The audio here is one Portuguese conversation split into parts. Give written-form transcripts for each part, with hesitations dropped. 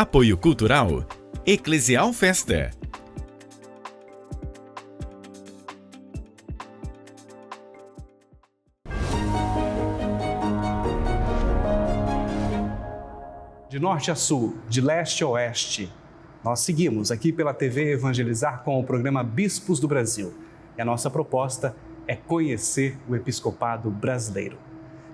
Apoio Cultural Eclesial Festa. De norte a sul, de leste a oeste, nós seguimos aqui pela TV Evangelizar com o programa Bispos do Brasil. E a nossa proposta é conhecer o episcopado brasileiro.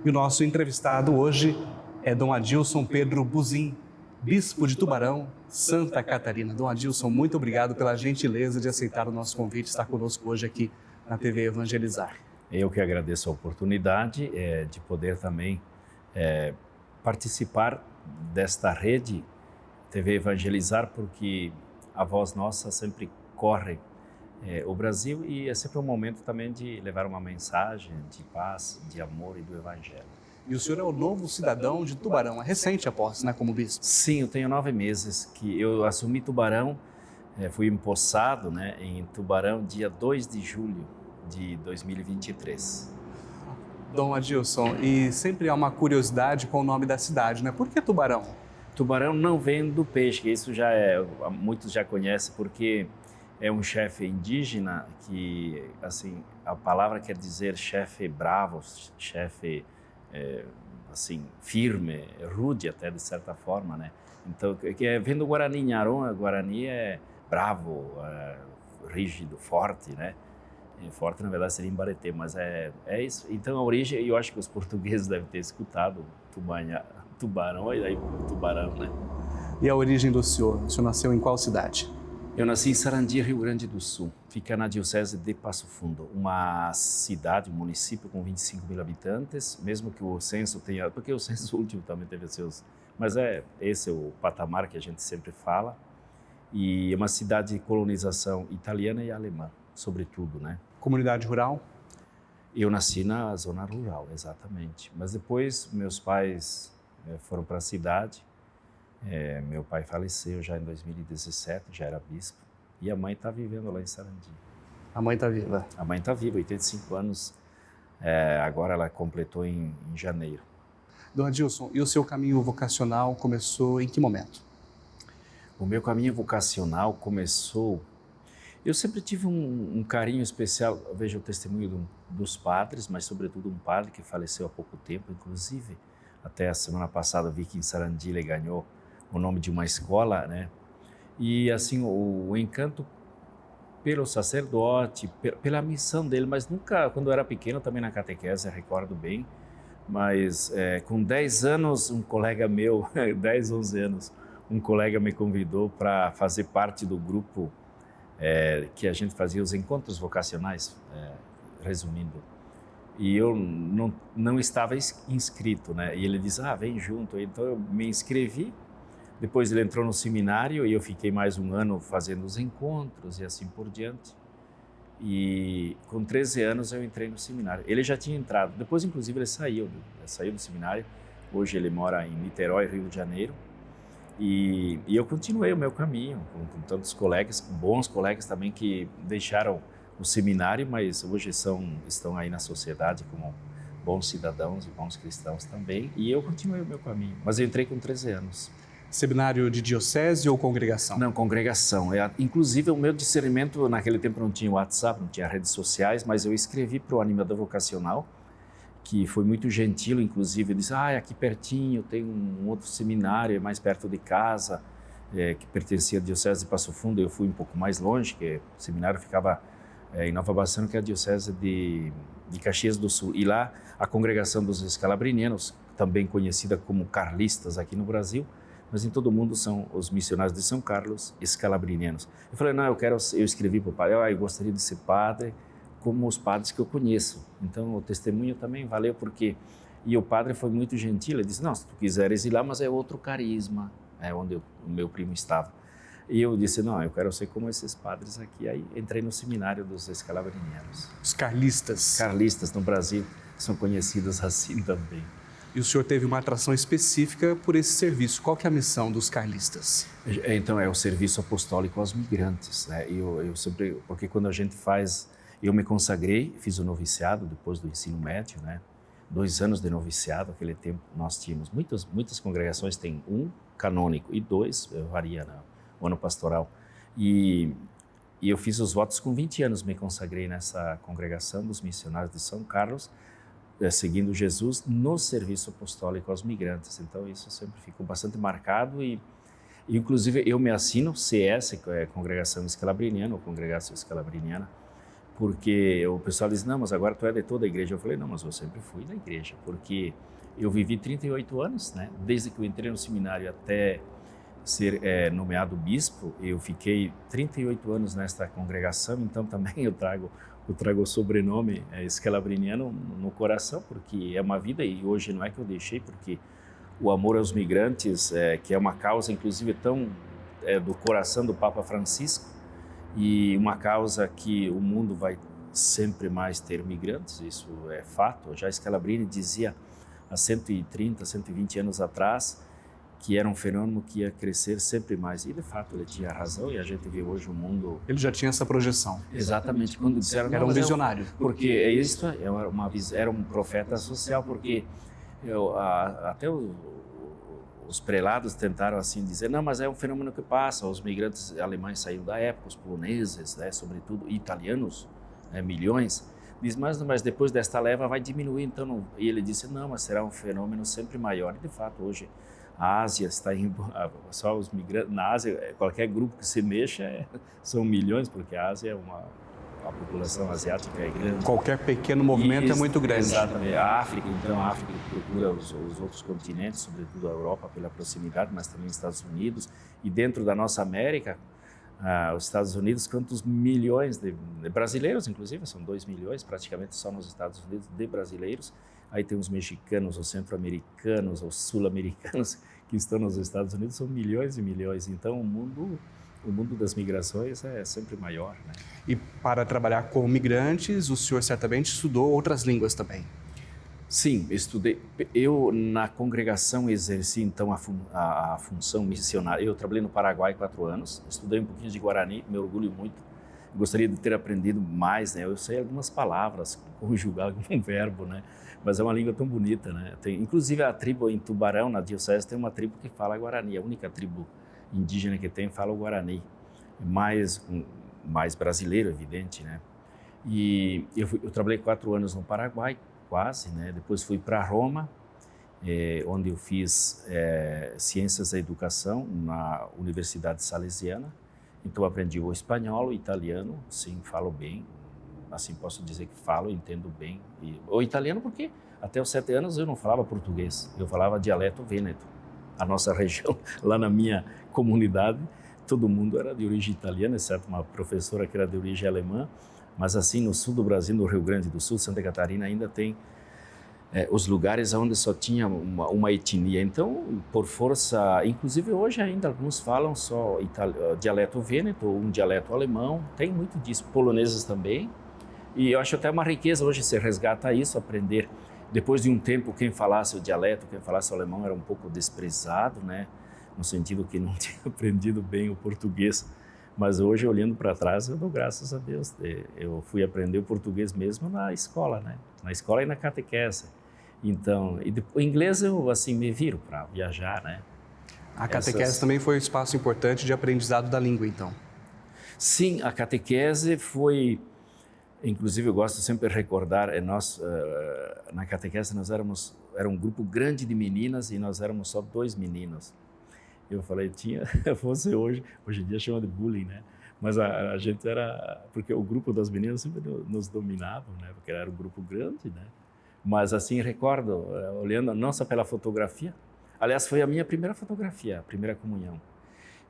E o nosso entrevistado hoje é Dom Adilson Pedro Buzin, bispo de Tubarão, Santa Catarina. Dom Adilson, muito obrigado pela gentileza de aceitar o nosso convite, estar conosco hoje aqui na TV Evangelizar. Eu que agradeço a oportunidade de poder também participar desta rede TV Evangelizar, porque a voz nossa sempre corre o Brasil e é sempre um momento também de levar uma mensagem de paz, de amor e do Evangelho. E o senhor é o novo cidadão de Tubarão, é recente a posse, né, como bispo? Sim, eu tenho 9 meses que eu assumi Tubarão, fui empossado, né, em Tubarão dia 2 de julho de 2023. Dom Adilson, e sempre há uma curiosidade com o nome da cidade, né? Por que Tubarão? Tubarão não vem do peixe, isso muitos já conhecem, porque é um chefe indígena que, assim, a palavra quer dizer chefe bravo, chefe, assim, firme, rude até de certa forma, né? Então, vem do Guarani, Nharon, Guarani é bravo, rígido, forte, né? Forte, na verdade, seria em Bareté, mas é isso. Então, a origem, eu acho que os portugueses devem ter escutado Tubarão, e aí Tubarão, né? E a origem do senhor? O senhor nasceu em qual cidade? Eu nasci em Sarandi, Rio Grande do Sul. Fica na diocese de Passo Fundo, uma cidade, um município com 25 mil habitantes, mesmo que o censo tenha... Porque o censo último também teve seus... Mas esse é o patamar que a gente sempre fala. E é uma cidade de colonização italiana e alemã, sobretudo, né? Comunidade rural? Eu nasci na zona rural, exatamente. Mas depois meus pais foram para a cidade. Meu pai faleceu já em 2017, já era bispo. E a mãe está vivendo lá em Sarandi. A mãe está viva? A mãe está viva, 85 anos. Agora ela completou em janeiro. Dom Adilson, e o seu caminho vocacional começou em que momento? O meu caminho vocacional começou... Eu sempre tive um carinho especial, eu vejo o testemunho dos padres, mas sobretudo um padre que faleceu há pouco tempo, inclusive até a semana passada vi que em Sarandi ele ganhou o nome de uma escola, né? E assim, o encanto pelo sacerdote, pela missão dele, mas nunca, quando eu era pequeno, também na catequese, recordo bem, mas com 10 anos, um colega meu, 10, 11 anos, um colega me convidou para fazer parte do grupo que a gente fazia os encontros vocacionais, resumindo. E eu não estava inscrito, né? E ele disse, vem junto. Então eu me inscrevi, depois ele entrou no seminário e eu fiquei mais um ano fazendo os encontros e assim por diante. E com 13 anos eu entrei no seminário. Ele já tinha entrado, depois inclusive ele saiu do seminário. Hoje ele mora em Niterói, Rio de Janeiro. E eu continuei o meu caminho com tantos colegas, bons colegas também que deixaram o seminário, mas hoje estão aí na sociedade como bons cidadãos e bons cristãos também. E eu continuei o meu caminho, mas eu entrei com 13 anos. Seminário de diocese ou congregação? Não, congregação. Inclusive o meu discernimento, naquele tempo não tinha WhatsApp, não tinha redes sociais, mas eu escrevi para o animador vocacional, que foi muito gentil, inclusive, ele disse, aqui pertinho tem um outro seminário, é mais perto de casa, que pertencia à diocese de Passo Fundo. Eu fui um pouco mais longe, que o seminário ficava em Nova Bassano, que é a diocese de Caxias do Sul. E lá, a congregação dos escalabrinianos, também conhecida como carlistas aqui no Brasil, mas em todo o mundo são os missionários de São Carlos escalabrinianos. Eu falei, eu escrevi para o padre, eu gostaria de ser padre, como os padres que eu conheço. Então, o testemunho também valeu porque... E o padre foi muito gentil, ele disse, não, se tu quiseres ir lá, mas é outro carisma, onde o meu primo estava. E eu disse, não, eu quero ser como esses padres aqui. Aí entrei no seminário dos escalabrinianos. Os carlistas. Carlistas no Brasil são conhecidos assim também. E o senhor teve uma atração específica por esse serviço. Qual que é a missão dos carlistas? Então, é o serviço apostólico aos migrantes, né? Eu sempre... Porque quando a gente faz... Eu me consagrei, fiz o noviciado depois do ensino médio, né? 2 anos de noviciado, aquele tempo nós tínhamos, muitas congregações têm 1 canônico, e 2 varia, né? O ano pastoral. E eu fiz os votos com 20 anos, me consagrei nessa congregação dos missionários de São Carlos, seguindo Jesus no serviço apostólico aos migrantes. Então isso sempre ficou bastante marcado e inclusive eu me assino CS, Congregação Scalabriniana, ou Congregação Scalabriniana, porque o pessoal diz, não, mas agora tu é de toda a igreja. Eu falei, não, mas eu sempre fui da igreja, porque eu vivi 38 anos, né? Desde que eu entrei no seminário até ser nomeado bispo, eu fiquei 38 anos nesta congregação, então também eu trago o sobrenome Scalabriniano no coração, porque é uma vida e hoje não é que eu deixei, porque o amor aos migrantes, que é uma causa inclusive tão do coração do Papa Francisco, e uma causa que o mundo vai sempre mais ter migrantes, isso é fato. Já Scalabrini dizia há 130, 120 anos atrás que era um fenômeno que ia crescer sempre mais. E, de fato, ele tinha razão e a gente vê hoje o mundo... Ele já tinha essa projeção. Exatamente. Quando disseram... Era um visionário. Porque isso era um profeta social, porque até os prelados tentaram assim dizer, não, mas é um fenômeno que passa, os migrantes alemães saíram da época, os poloneses, né, sobretudo italianos, milhões, diz, mas depois desta leva vai diminuir, então não. E ele disse, não, mas será um fenômeno sempre maior. E de fato hoje a Ásia está indo, só os migrantes, na Ásia qualquer grupo que se mexa são milhões, porque a Ásia a população asiática é grande. Qualquer pequeno movimento é muito grande. Exatamente. A África procura os outros continentes, sobretudo a Europa, pela proximidade, mas também os Estados Unidos. E dentro da nossa América, os Estados Unidos, quantos milhões de brasileiros, inclusive, são 2 milhões, praticamente só nos Estados Unidos, de brasileiros. Aí tem os mexicanos, os centro-americanos, os sul-americanos que estão nos Estados Unidos, são milhões e milhões. Então, o mundo das migrações é sempre maior, né? E para trabalhar com migrantes, o senhor certamente estudou outras línguas também. Sim, estudei. Eu, na congregação, exerci, então, a função missionária. Eu trabalhei no Paraguai 4 anos, estudei um pouquinho de Guarani, me orgulho muito. Gostaria de ter aprendido mais, né? Eu sei algumas palavras, conjugar algum verbo, né? Mas é uma língua tão bonita, né? Inclusive, a tribo em Tubarão, na diocese, tem uma tribo que fala Guarani. A única tribo indígena que tem fala o Guarani. Mais brasileiro, evidente, né? E eu trabalhei 4 anos no Paraguai, quase, né? Depois fui para Roma, onde eu fiz Ciências da Educação na Universidade Salesiana. Então aprendi o espanhol, o italiano, sim, falo bem, assim posso dizer que falo, entendo bem. O italiano porque até os 7 anos eu não falava português, eu falava dialeto vêneto. A nossa região, lá na minha comunidade, todo mundo era de origem italiana, exceto uma professora que era de origem alemã, mas assim no sul do Brasil, no Rio Grande do Sul, Santa Catarina, ainda tem os lugares onde só tinha uma etnia. Então, por força, inclusive hoje ainda alguns falam só dialeto vêneto, um dialeto alemão, tem muito disso, poloneses também. E eu acho até uma riqueza hoje se resgata isso, aprender. Depois de um tempo, quem falasse o dialeto, quem falasse o alemão era um pouco desprezado, né? No sentido que não tinha aprendido bem o português. Mas hoje, olhando para trás, eu dou graças a Deus. Eu fui aprender o português mesmo na escola, né? Na escola e na catequese. Então, o inglês eu assim me viro para viajar, né? A catequese também foi um espaço importante de aprendizado da língua, então. Sim, a catequese foi... Inclusive, eu gosto sempre de recordar, na catequese era um grupo grande de meninas e nós éramos só 2 meninos. Eu falei, fosse hoje em dia chama de bullying, né? Mas a gente era, porque o grupo das meninas sempre nos dominavam, né? Porque era um grupo grande, né? Mas assim, recordo, olhando não só pela fotografia, aliás, foi a minha primeira fotografia, a primeira comunhão.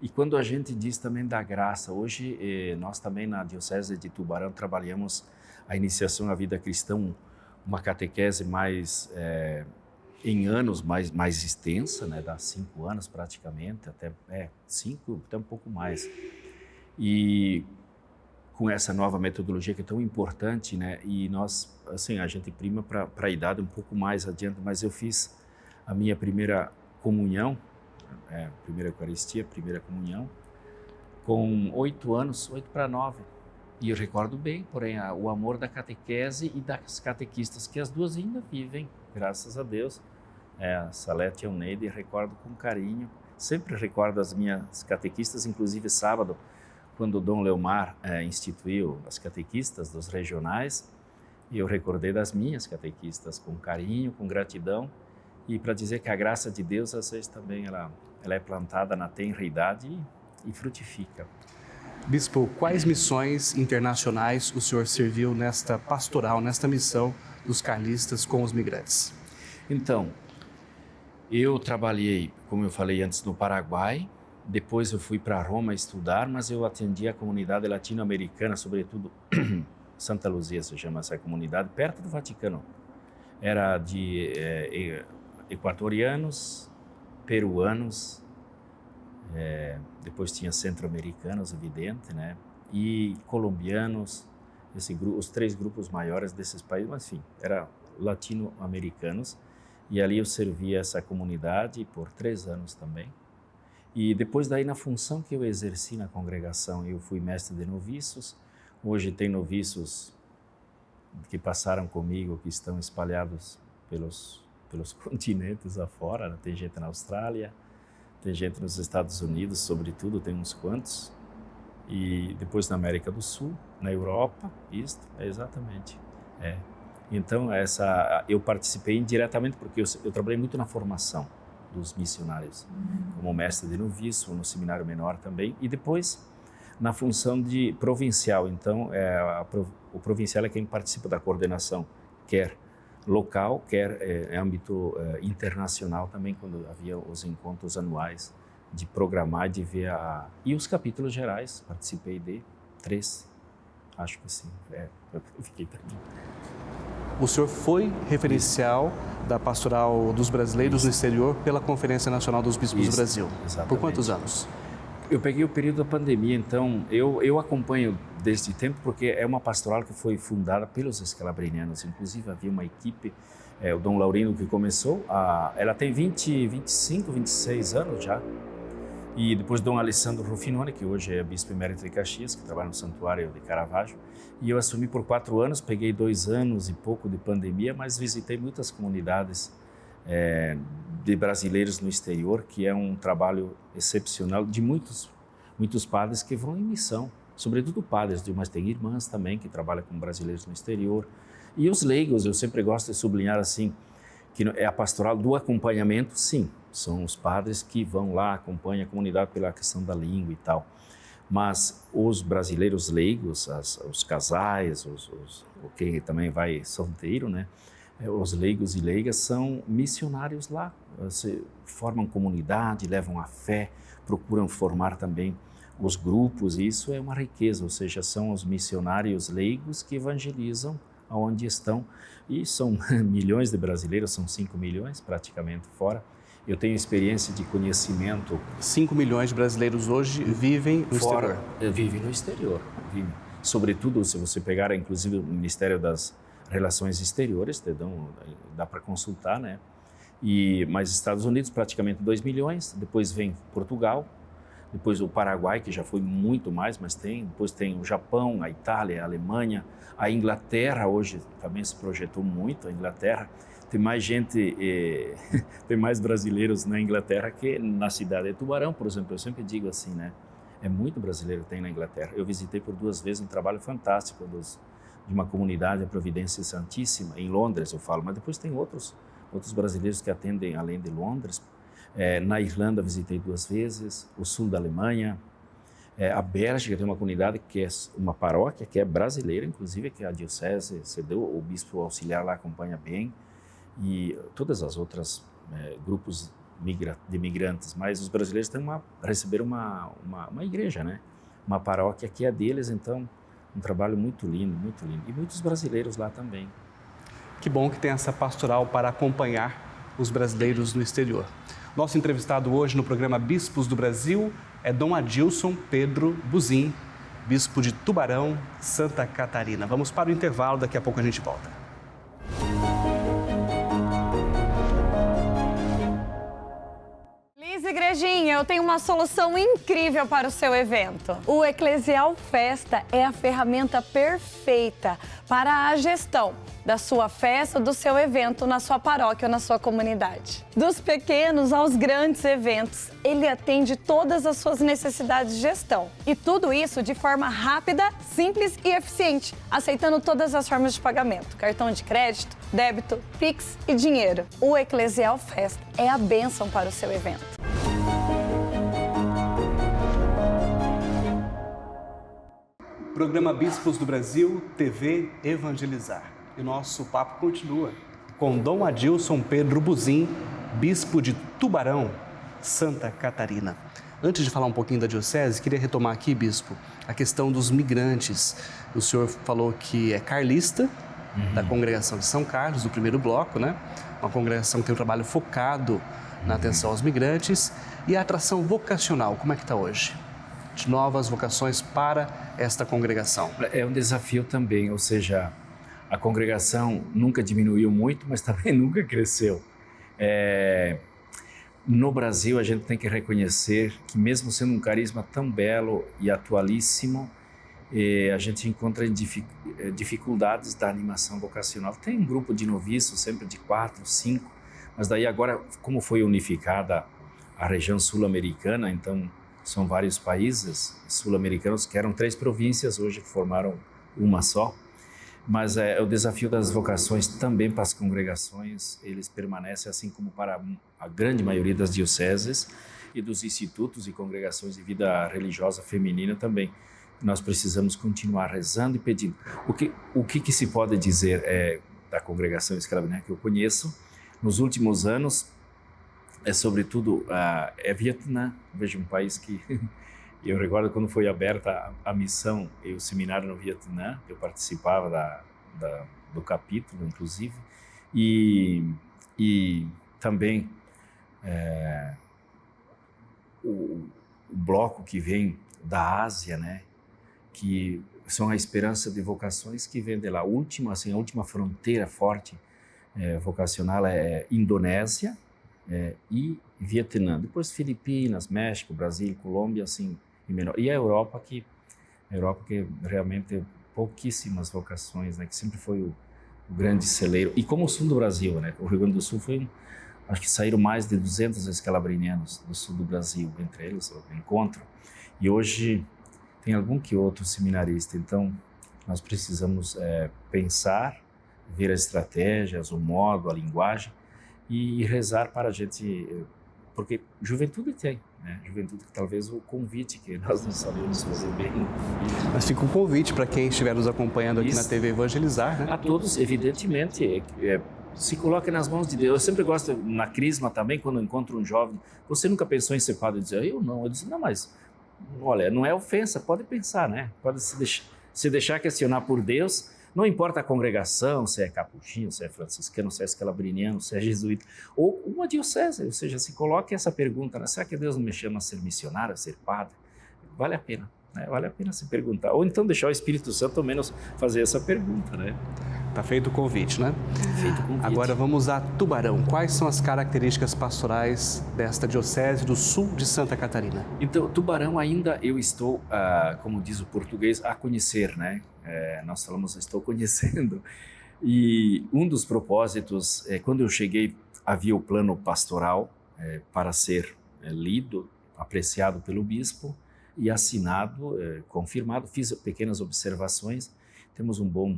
E quando a gente diz também da graça, hoje nós também na Diocese de Tubarão trabalhamos a iniciação à vida cristã, uma catequese mais, em anos, mais extensa, né? Dá 5 anos praticamente, até 5, até um pouco mais. E com essa nova metodologia que é tão importante, né? E nós, assim, a gente prima para a idade um pouco mais adiante, mas eu fiz a minha primeira comunhão, primeira Eucaristia, primeira comunhão, com 8 anos, 8 para 9. E eu recordo bem, porém, o amor da catequese e das catequistas, que as duas ainda vivem, graças a Deus. A Salete e a Neide, recordo com carinho. sempre recordo as minhas catequistas, inclusive sábado, quando o Dom Leomar instituiu as catequistas dos regionais, eu recordei das minhas catequistas com carinho, com gratidão, e para dizer que a graça de Deus, às vezes, também ela é plantada na tenra idade e frutifica. Bispo, quais missões internacionais o senhor serviu nesta pastoral, nesta missão dos carlistas com os migrantes? Então, eu trabalhei, como eu falei antes, no Paraguai, depois eu fui para Roma estudar, mas eu atendi a comunidade latino-americana, sobretudo Santa Luzia se chama essa comunidade, perto do Vaticano. Era de equatorianos, peruanos, depois tinha centro-americanos, evidente, né? E colombianos, os 3 grupos maiores desses países, mas enfim, eram latino-americanos. E ali eu servi essa comunidade por 3 anos também. E depois daí, na função que eu exerci na congregação, eu fui mestre de noviços. Hoje tem noviços que passaram comigo, que estão espalhados pelos continentes afora, né? Tem gente na Austrália, tem gente nos Estados Unidos, sobretudo, tem uns quantos. E depois na América do Sul, na Europa, exatamente. Então, eu participei indiretamente porque eu trabalhei muito na formação dos missionários, como mestre de noviço, no seminário menor também, e depois na função de provincial. Então, o provincial é quem participa da coordenação, quer local, quer em âmbito internacional também, quando havia os encontros anuais, de programar, de ver E os capítulos gerais, participei de 3, acho que sim, eu fiquei tranquilo. O senhor foi referencial da Pastoral dos Brasileiros no Exterior pela Conferência Nacional dos Bispos do Brasil. Exatamente. Por quantos anos? Eu peguei o período da pandemia, então eu acompanho desde tempo, porque é uma pastoral que foi fundada pelos escalabrinianos. Inclusive havia uma equipe, o Dom Laurino que começou, ela tem 25, 26 anos já. E depois Dom Alessandro Rufinone, que hoje é bispo emérito de Caxias, que trabalha no Santuário de Caravaggio. E eu assumi por 4 anos, peguei 2 anos e pouco de pandemia, mas visitei muitas comunidades de brasileiros no exterior, que é um trabalho excepcional de muitos padres que vão em missão, sobretudo padres, mas tem irmãs também que trabalham com brasileiros no exterior. E os leigos, eu sempre gosto de sublinhar assim, que é a pastoral do acompanhamento, sim, são os padres que vão lá, acompanham a comunidade pela questão da língua e tal. Mas os brasileiros leigos, os casais, quem também vai solteiro, né? Os leigos e leigas são missionários lá, formam comunidade, levam a fé, procuram formar também os grupos, e isso é uma riqueza, ou seja, são os missionários leigos que evangelizam aonde estão, e são milhões de brasileiros, são 5 milhões praticamente fora. Eu tenho experiência de conhecimento. 5 milhões de brasileiros hoje vivem no exterior. Vivem no exterior. Sobretudo, se você pegar, inclusive, o Ministério das Relações Exteriores, dá para consultar, né? Mas Estados Unidos, praticamente 2 milhões. Depois vem Portugal. Depois o Paraguai, que já foi muito mais, mas depois tem o Japão, a Itália, a Alemanha, a Inglaterra, hoje também se projetou muito, a Inglaterra. Tem mais gente, tem mais brasileiros na Inglaterra que na cidade de Tubarão, por exemplo. Eu sempre digo assim, né? É muito brasileiro que tem na Inglaterra. Eu visitei por 2 vezes um trabalho fantástico de uma comunidade, a Providência Santíssima, em Londres, eu falo. Mas depois tem outros brasileiros que atendem além de Londres. Na Irlanda visitei 2 vezes, o sul da Alemanha, a Bélgica tem uma comunidade que é uma paróquia que é brasileira, inclusive, que é a diocese cedeu, o bispo auxiliar lá acompanha bem, e todas as outras grupos de migrantes, mas os brasileiros receberam uma igreja, né? Uma paróquia que é deles, então um trabalho muito lindo, e muitos brasileiros lá também. Que bom que tem essa pastoral para acompanhar os brasileiros no exterior. Nosso entrevistado hoje no programa Bispos do Brasil é Dom Adilson Pedro Buzin, bispo de Tubarão, Santa Catarina. Vamos para o intervalo, daqui a pouco a gente volta. Serginho, eu tenho uma solução incrível para o seu evento. O Eclesial Festa é a ferramenta perfeita para a gestão da sua festa, do seu evento na sua paróquia ou na sua comunidade. Dos pequenos aos grandes eventos, ele atende todas as suas necessidades de gestão. E tudo isso de forma rápida, simples e eficiente, aceitando todas as formas de pagamento: cartão de crédito, débito, Pix e dinheiro. O Eclesial Festa é a bênção para o seu evento. Programa Bispos do Brasil, TV Evangelizar. E o nosso papo continua com Dom Adilson Pedro Buzin, bispo de Tubarão, Santa Catarina. Antes de falar um pouquinho da diocese, queria retomar aqui, bispo, a questão dos migrantes. O senhor falou que é carlista, da congregação de São Carlos, do primeiro bloco, né? Uma congregação que tem um trabalho focado na atenção aos migrantes. E a atração vocacional, como é que está hoje? De novas vocações para esta congregação. É um desafio também, ou seja, a congregação nunca diminuiu muito, mas também nunca cresceu. No Brasil, a gente tem que reconhecer que mesmo sendo um carisma tão belo e atualíssimo, a gente encontra dificuldades da animação vocacional. Tem um grupo de noviços, sempre de 4, 5, mas daí agora, como foi unificada a região sul-americana, então são vários países sul-americanos que eram 3 províncias, hoje formaram uma só. Mas o desafio das vocações também para as congregações, eles permanecem assim como para a grande maioria das dioceses e dos institutos e congregações de vida religiosa feminina também. Nós precisamos continuar rezando e pedindo. O que se pode dizer da congregação escravina que eu conheço nos últimos anos sobretudo Vietnã. Veja, um país que eu recordo quando foi aberta a missão e o seminário no Vietnã, eu participava do capítulo, inclusive, e também o bloco que vem da Ásia, né, que são a esperança de vocações que vem de lá. A última fronteira forte vocacional é Indonésia e Vietnã. Depois Filipinas, México, Brasil, Colômbia, assim, e a Europa que realmente pouquíssimas vocações, né, que sempre foi o grande celeiro. E como o sul do Brasil, né, o Rio Grande do Sul acho que saíram mais de 200 escalabrinianos do sul do Brasil, entre eles o encontro. E hoje tem algum que outro seminarista. Então nós precisamos pensar, ver as estratégias, o modo, a linguagem e rezar para a gente, porque juventude tem, né? Juventude que talvez o convite que nós não sabemos fazer bem. Mas fica um convite para quem estiver nos acompanhando aqui na TV Evangelizar, né? A todos, evidentemente, se coloque nas mãos de Deus. Eu sempre gosto, na Crisma também, quando eu encontro um jovem, você nunca pensou em ser padre? Eu dizia, eu não. Eu disse, não, mas, olha, não é ofensa, pode pensar, né? Pode se deixar questionar por Deus. Não importa a congregação, se é capuchinho, se é franciscano, se é escalabriniano, se é jesuíta, ou uma diocese, ou seja, se coloque essa pergunta, né? Será que Deus não me chama a ser missionário, a ser padre? Vale a pena, né? Vale a pena se perguntar. Ou então deixar o Espírito Santo, ao menos, fazer essa pergunta, né? Tá feito o convite, né? Feito o convite. Agora vamos a Tubarão. Quais são as características pastorais desta diocese do sul de Santa Catarina? Então, Tubarão ainda eu estou, como diz o português, a conhecer, né? Nós falamos, estou conhecendo. E um dos propósitos, quando eu cheguei, havia o plano pastoral para ser lido, apreciado pelo bispo e assinado, confirmado. Fiz pequenas observações. Temos um bom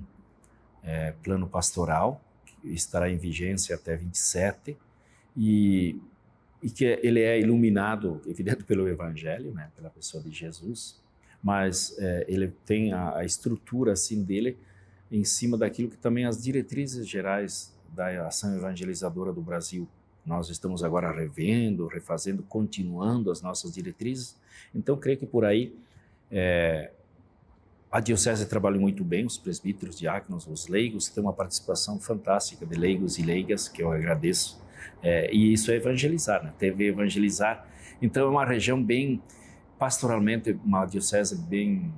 plano pastoral, que estará em vigência até 27, e que ele é iluminado, evidente, pelo Evangelho, né, pela pessoa de Jesus, mas ele tem a estrutura assim dele em cima daquilo que também as diretrizes gerais da ação evangelizadora do Brasil. Nós estamos agora revendo, refazendo, continuando as nossas diretrizes. Então, creio que por aí a diocese trabalha muito bem, os presbíteros, diáconos, os leigos, tem uma participação fantástica de leigos e leigas, que eu agradeço. E isso é evangelizar, né? TV Evangelizar. Então, é uma região bem, pastoralmente, uma diocese bem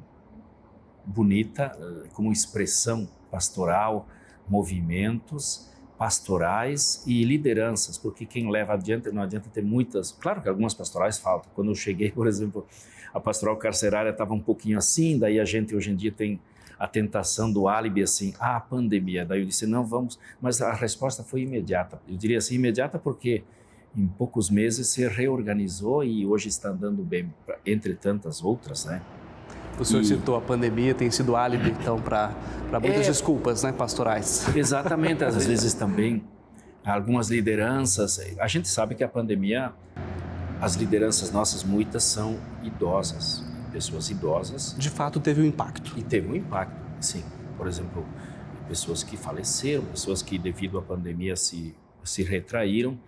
bonita, como expressão pastoral, movimentos, pastorais e lideranças, porque quem leva adiante, não adianta ter muitas, claro que algumas pastorais faltam. Quando eu cheguei, por exemplo, a pastoral carcerária estava um pouquinho assim, daí a gente hoje em dia tem a tentação do álibi assim, a pandemia. Daí eu disse, não, vamos, mas a resposta foi imediata. Eu diria assim, imediata porque em poucos meses se reorganizou e hoje está andando bem, entre tantas outras, né? O senhor citou a pandemia, tem sido álibi, então, para muitas desculpas, né, pastorais. Exatamente, às vezes também algumas lideranças, a gente sabe que a pandemia, as lideranças nossas, muitas são idosas, pessoas idosas. De fato, teve um impacto. E teve um impacto, sim. Por exemplo, pessoas que faleceram, pessoas que devido à pandemia se retraíram.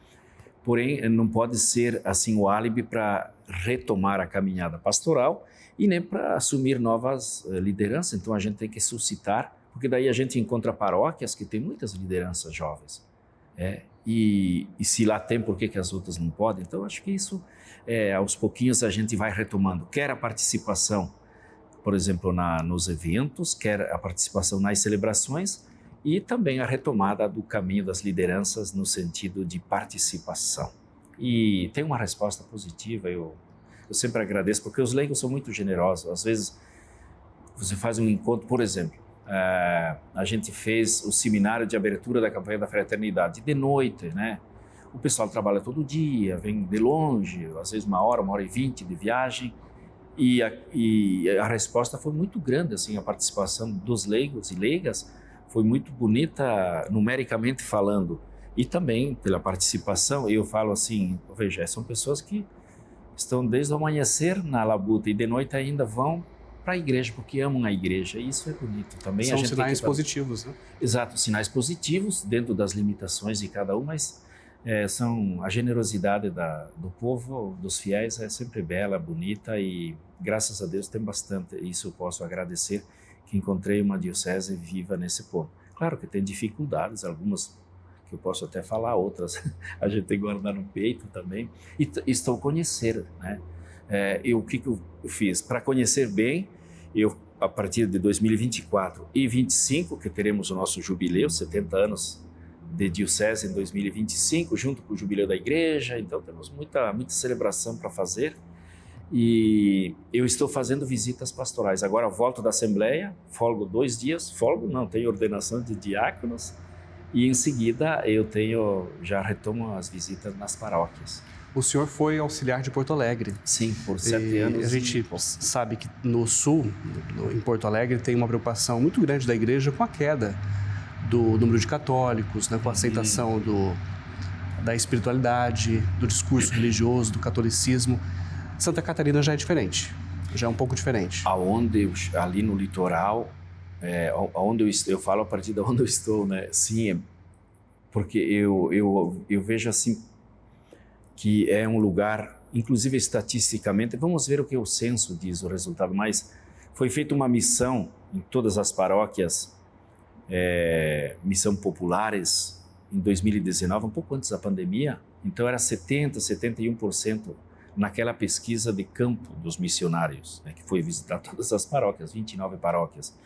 Porém, não pode ser assim o álibi para retomar a caminhada pastoral e nem para assumir novas lideranças. Então, a gente tem que suscitar, porque daí a gente encontra paróquias que têm muitas lideranças jovens. E se lá tem, por que as outras não podem? Então, acho que isso, aos pouquinhos, a gente vai retomando. Quer a participação, por exemplo, nos eventos, quer a participação nas celebrações, e também a retomada do caminho das lideranças no sentido de participação. E tem uma resposta positiva, eu sempre agradeço, porque os leigos são muito generosos. Às vezes, você faz um encontro, por exemplo, a gente fez o seminário de abertura da campanha da Fraternidade de noite, né? O pessoal trabalha todo dia, vem de longe, às vezes 1h e 20 de viagem, e a resposta foi muito grande, assim, a participação dos leigos e leigas foi muito bonita, numericamente falando, e também pela participação. Eu falo assim, veja, são pessoas que estão desde o amanhecer na labuta e de noite ainda vão para a igreja, porque amam a igreja, e isso é bonito também. São sinais positivos, né? Exato, sinais positivos dentro das limitações de cada um, mas a generosidade do povo, dos fiéis, é sempre bela, bonita, e graças a Deus tem bastante. Isso eu posso agradecer, que encontrei uma diocese viva nesse ponto. Claro que tem dificuldades, algumas que eu posso até falar, outras a gente tem que guardar no peito também, e estou conhecendo, né? O que eu fiz? Para conhecer bem, eu, a partir de 2024 e 2025, que teremos o nosso jubileu, 70 anos de diocese em 2025, junto com o jubileu da igreja, então temos muita celebração para fazer, e eu estou fazendo visitas pastorais. Agora volto da Assembleia, folgo 2 dias, tenho ordenação de diáconos, e em seguida já retomo as visitas nas paróquias. O senhor foi auxiliar de Porto Alegre. Sim, por 7 anos. A gente sabe que no Sul, em Porto Alegre, tem uma preocupação muito grande da igreja com a queda do número de católicos, né, com a aceitação da espiritualidade, do discurso religioso, do catolicismo. Santa Catarina já é diferente, já é um pouco diferente. Ali no litoral, onde eu falo a partir de onde eu estou, né? Sim, porque eu vejo assim que é um lugar, inclusive estatisticamente, vamos ver o que o censo diz, o resultado, mas foi feita uma missão em todas as paróquias, missão populares, em 2019, um pouco antes da pandemia, então era 71% naquela pesquisa de campo dos missionários, né, que foi visitar todas as paróquias, 29 paróquias.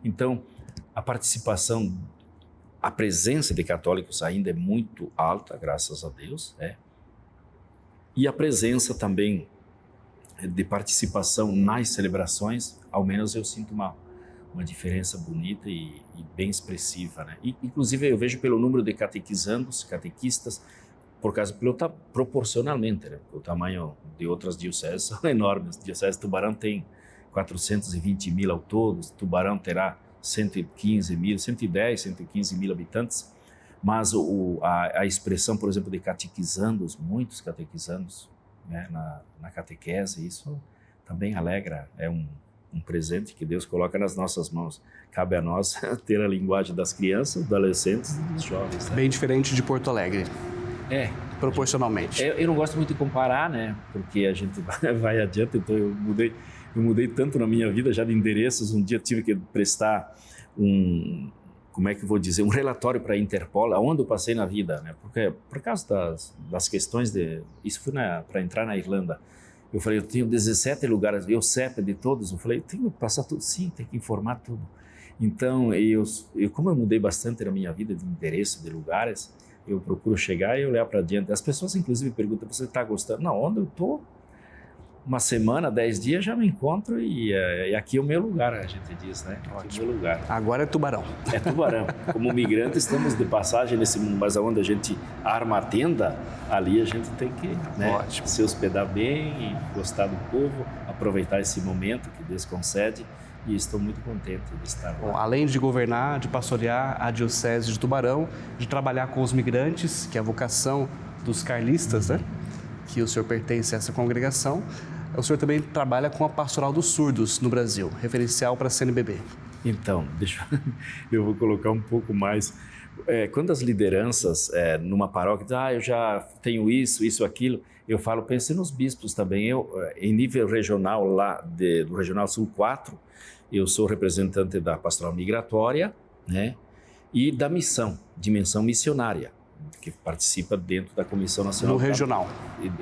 Então, a participação, a presença de católicos ainda é muito alta, graças a Deus, e a presença também de participação nas celebrações, ao menos eu sinto uma diferença bonita e bem expressiva, né? E, inclusive eu vejo pelo número de catequizandos, catequistas, proporcionalmente, né? O tamanho de outras dioceses são enormes. A diocese de Tubarão tem 420 mil ao todo, Tubarão terá 115 mil, 110, 115 mil habitantes, mas a expressão, por exemplo, de catequizandos, muitos catequizandos, né, na catequese, isso também alegra, é um presente que Deus coloca nas nossas mãos. Cabe a nós ter a linguagem das crianças, dos adolescentes e dos jovens. Né? Bem diferente de Porto Alegre. Proporcionalmente. Eu não gosto muito de comparar, né? Porque a gente vai adiante, então eu mudei tanto na minha vida já de endereços. Um dia tive que prestar um relatório para a Interpol, aonde eu passei na vida, né? Porque por causa das questões isso foi para entrar na Irlanda. Eu falei, eu tenho 17 lugares, eu CEP de todos. Eu falei, tenho que passar tudo, sim, tem que informar tudo. Então, como eu mudei bastante na minha vida de interesse, de lugares, eu procuro chegar e olhar para diante. As pessoas, inclusive, perguntam, você está gostando? Não, onde eu estou? Uma semana, 10 dias, já me encontro e aqui é o meu lugar, a gente diz, né? Aqui é o meu lugar. Agora é Tubarão. É Tubarão. Como migrante, estamos de passagem nesse mundo, mas onde a gente arma a tenda, ali a gente tem que, né, se hospedar bem e gostar do povo, aproveitar esse momento que Deus concede. E estou muito contente de estar lá. Bom, além de governar, de pastorear a Diocese de Tubarão, de trabalhar com os migrantes, que é a vocação dos carlistas, né? Que o senhor pertence a essa congregação, o senhor também trabalha com a Pastoral dos Surdos no Brasil, referencial para a CNBB. Então, eu vou colocar um pouco mais. Quando as lideranças numa paróquia dizem, eu já tenho isso, aquilo, eu falo, pense nos bispos também. Eu, em nível regional, lá do Regional Sul 4, eu sou representante da Pastoral Migratória, né, e da missão, dimensão missionária, que participa dentro da Comissão Nacional. No regional.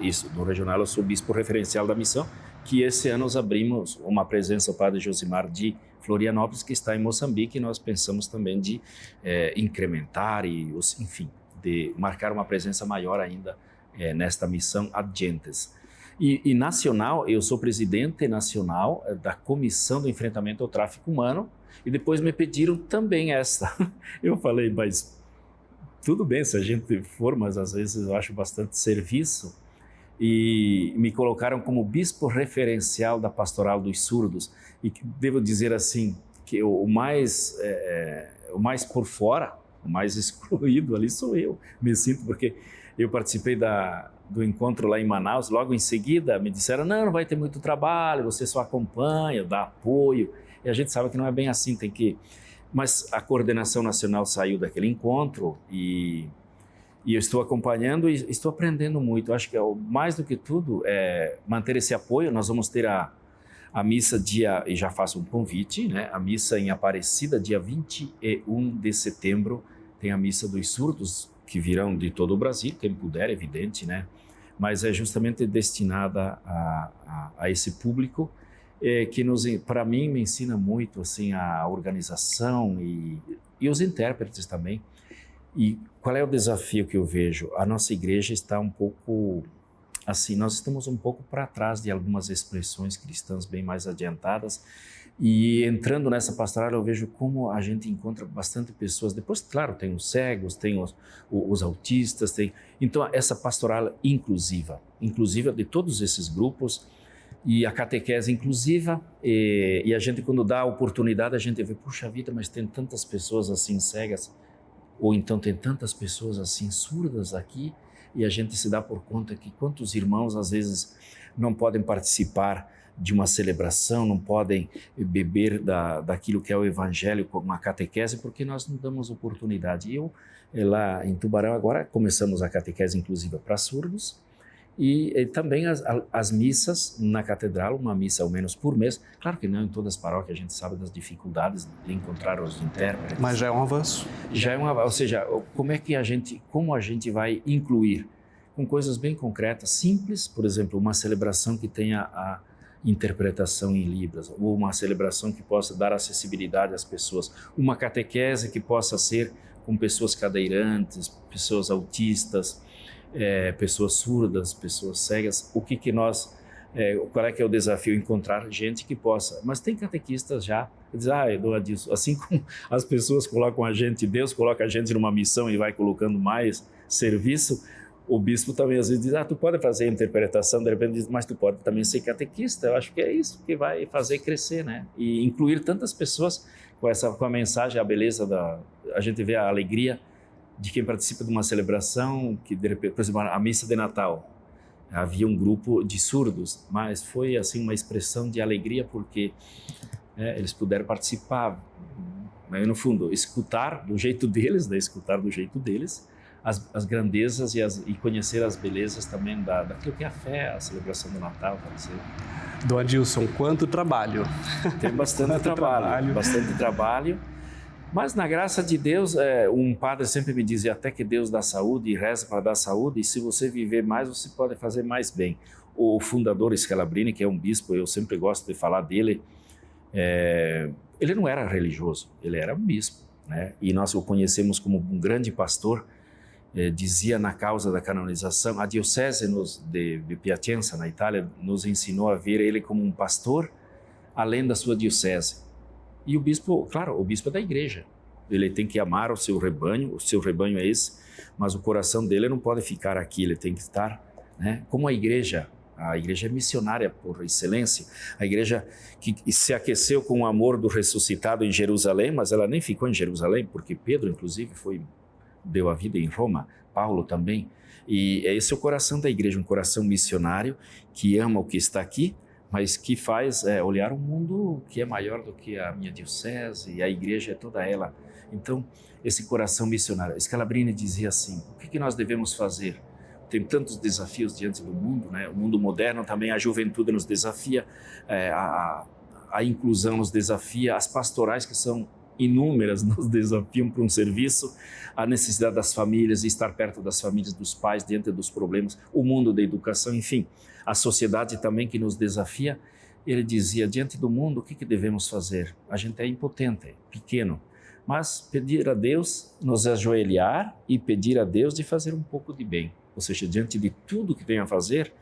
Isso, no regional eu sou bispo referencial da missão, que esse ano nós abrimos uma presença ao padre Josimar de Florianópolis, que está em Moçambique, e nós pensamos também de incrementar enfim, de marcar uma presença maior ainda nesta missão ad gentes. E nacional, eu sou presidente nacional da Comissão do Enfrentamento ao Tráfico Humano, e depois me pediram também esta. Eu falei, mas tudo bem se a gente for, mas às vezes eu acho bastante serviço. E me colocaram como bispo referencial da Pastoral dos Surdos. E devo dizer assim, que o mais por fora, o mais excluído ali sou eu. Me sinto, porque eu participei do encontro lá em Manaus, logo em seguida me disseram, não vai ter muito trabalho, você só acompanha, dá apoio. E a gente sabe que não é bem assim, tem que... Mas a coordenação nacional saiu daquele encontro e eu estou acompanhando e estou aprendendo muito. Eu acho que mais do que tudo é manter esse apoio. Nós vamos ter a missa e já faço um convite, né? A missa em Aparecida, dia 21 de setembro, tem a missa dos surdos, que virão de todo o Brasil, quem puder, evidente, né? Mas é justamente destinada a esse público, que para mim me ensina muito assim a organização e os intérpretes também. E qual é o desafio que eu vejo? A nossa igreja está um pouco assim, nós estamos um pouco para trás de algumas expressões cristãs bem mais adiantadas, e entrando nessa pastoral eu vejo como a gente encontra bastante pessoas. Depois, claro, tem os cegos, tem os autistas, então essa pastoral inclusiva de todos esses grupos, e a catequese inclusiva, e a gente, quando dá a oportunidade, a gente vê, puxa vida, mas tem tantas pessoas assim cegas, ou então tem tantas pessoas assim surdas aqui, e a gente se dá por conta que quantos irmãos às vezes não podem participar de uma celebração, não podem beber daquilo que é o evangelho com uma catequese, porque nós não damos oportunidade. Eu, lá em Tubarão, agora começamos a catequese inclusiva para surdos, e também as missas na catedral, uma missa ao menos por mês. Claro que não em todas as paróquias, a gente sabe das dificuldades de encontrar os intérpretes. Mas já é um avanço. Já é um avanço, ou seja, como a gente vai incluir com coisas bem concretas, simples, por exemplo, uma celebração que tenha a interpretação em Libras, ou uma celebração que possa dar acessibilidade às pessoas, uma catequese que possa ser com pessoas cadeirantes, pessoas autistas, pessoas surdas, pessoas cegas. Qual é que é o desafio? Encontrar gente que possa. Mas tem catequistas já que dizem, Adilson, assim como as pessoas colocam a gente, Deus coloca a gente numa missão e vai colocando mais serviço, o bispo também às vezes diz, tu pode fazer a interpretação, de repente diz, mas tu pode também ser catequista. Eu acho que é isso que vai fazer crescer, né? E incluir tantas pessoas com a mensagem, a beleza a gente vê a alegria de quem participa de uma celebração, que de repente, por exemplo, a missa de Natal, havia um grupo de surdos, mas foi assim uma expressão de alegria porque eles puderam participar, no fundo, escutar do jeito deles, as grandezas e conhecer as belezas também daquilo que é a fé, a celebração do Natal, por exemplo. Dom Adilson, quanto trabalho! Tem bastante trabalho. Mas na graça de Deus, um padre sempre me dizia, até que Deus dá saúde e reza para dar saúde, e se você viver mais, você pode fazer mais bem. O fundador Scalabrini, que é um bispo, eu sempre gosto de falar dele, Ele não era religioso, ele era um bispo, né? E nós o conhecemos como um grande pastor. Dizia na causa da canonização, a diocese de Piacenza, na Itália, nos ensinou a ver ele como um pastor além da sua diocese. E o bispo, claro, o bispo é da igreja. Ele tem que amar o seu rebanho é esse, mas o coração dele não pode ficar aqui, ele tem que estar, né, como a igreja é missionária por excelência, a igreja que se aqueceu com o amor do ressuscitado em Jerusalém, mas ela nem ficou em Jerusalém, porque Pedro, inclusive, deu a vida em Roma, Paulo também, e esse é o coração da igreja, um coração missionário que ama o que está aqui, mas que faz olhar um mundo que é maior do que a minha diocese, e a igreja é toda ela. Então, esse coração missionário. Scalabrini dizia assim, o que nós devemos fazer? Tem tantos desafios diante do mundo, né? O mundo moderno também, a juventude nos desafia, a inclusão nos desafia, as pastorais que são inúmeras nos desafiam para um serviço, a necessidade das famílias, estar perto das famílias, dos pais, diante dos problemas, o mundo da educação, enfim, a sociedade também que nos desafia. Ele dizia, diante do mundo, o que devemos fazer? A gente é impotente, pequeno, mas pedir a Deus, nos ajoelhar e pedir a Deus de fazer um pouco de bem, ou seja, diante de tudo que tem a fazer,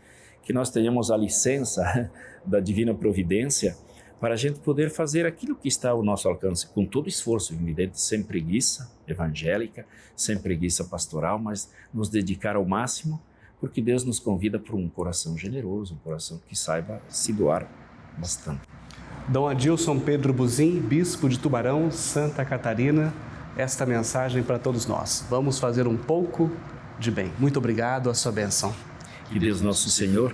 que nós tenhamos a licença da divina providência para a gente poder fazer aquilo que está ao nosso alcance, com todo esforço, evidente, sem preguiça evangélica, sem preguiça pastoral, mas nos dedicar ao máximo, porque Deus nos convida para um coração generoso, um coração que saiba se doar bastante. Dom Adilson Pedro Buzin, bispo de Tubarão, Santa Catarina, esta mensagem para todos nós. Vamos fazer um pouco de bem. Muito obrigado, a sua bênção. Que Deus nosso Senhor,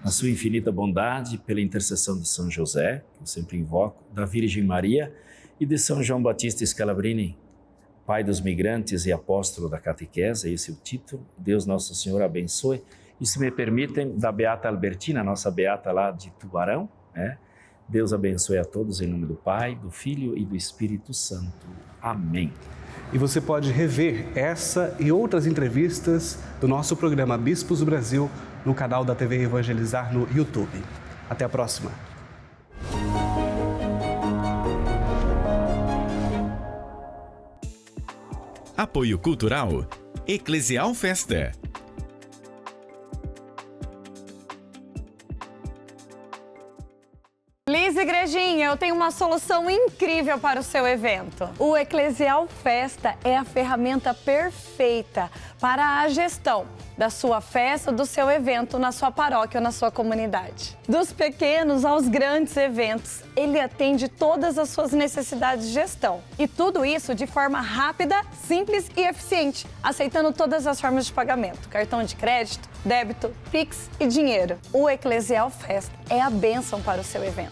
na sua infinita bondade, pela intercessão de São José, que eu sempre invoco, da Virgem Maria e de São João Batista Scalabrini, pai dos migrantes e apóstolo da catequese, esse é o título. Deus Nosso Senhor abençoe. E se me permitem, da Beata Albertina, nossa beata lá de Tubarão, né? Deus abençoe a todos em nome do Pai, do Filho e do Espírito Santo. Amém. E você pode rever essa e outras entrevistas do nosso programa Bispos do Brasil no canal da TV Evangelizar no YouTube. Até a próxima. Apoio Cultural Eclesial Festa. Liz Igrejinha, eu tenho uma solução incrível para o seu evento. O Eclesial Festa é a ferramenta perfeita para a gestão da sua festa, do seu evento na sua paróquia ou na sua comunidade. Dos pequenos aos grandes eventos, ele atende todas as suas necessidades de gestão. E tudo isso de forma rápida, simples e eficiente, aceitando todas as formas de pagamento: cartão de crédito, débito, Pix e dinheiro. O Eclesial Festa é a bênção para o seu evento.